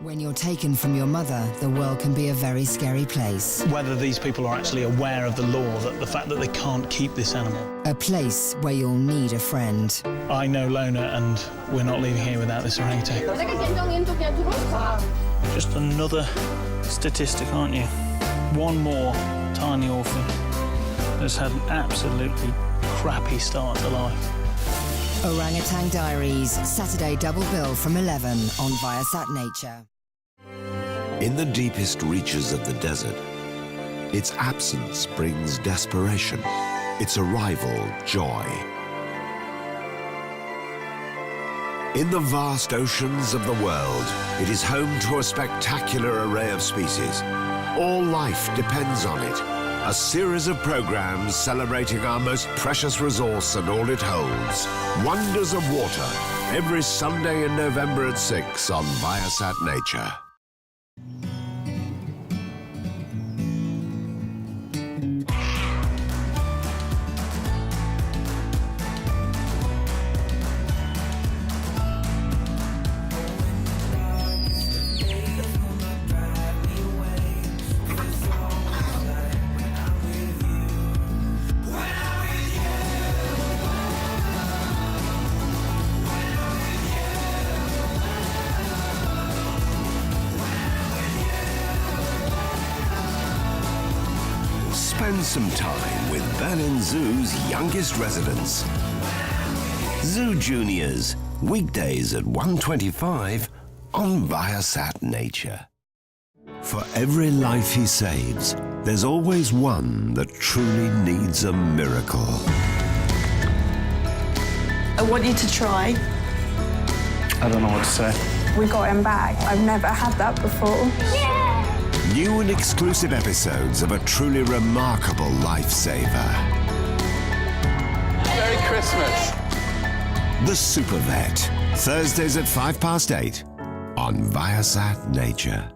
When you're taken from your mother, the world can be a very scary place. Whether these people are actually aware of the law, that the fact that they can't keep this animal. A place where you'll need a friend. I know Lona, and we're not leaving here without this orangutan. Just another statistic, aren't you? One more tiny orphan that's had an absolutely crappy start to life. Orangutan Diaries, Saturday double bill from 11 on Viasat Nature. In the deepest reaches of the desert, its absence brings desperation, its arrival joy. In the vast oceans of the world, it is home to a spectacular array of species. All life depends on it. A series of programs celebrating our most precious resource and all it holds. Wonders of Water, every Sunday in November at 6 on Viasat Nature. Spend some time with Berlin Zoo's youngest residents. Zoo Juniors, weekdays at 1:25 on Viasat Nature. For every life he saves, there's always one that truly needs a miracle. I want you to try. I don't know what to say. We got him back. I've never had that before. New and exclusive episodes of a truly remarkable lifesaver. Merry Christmas. The Super Vet, Thursdays at 8:05 on Viasat Nature.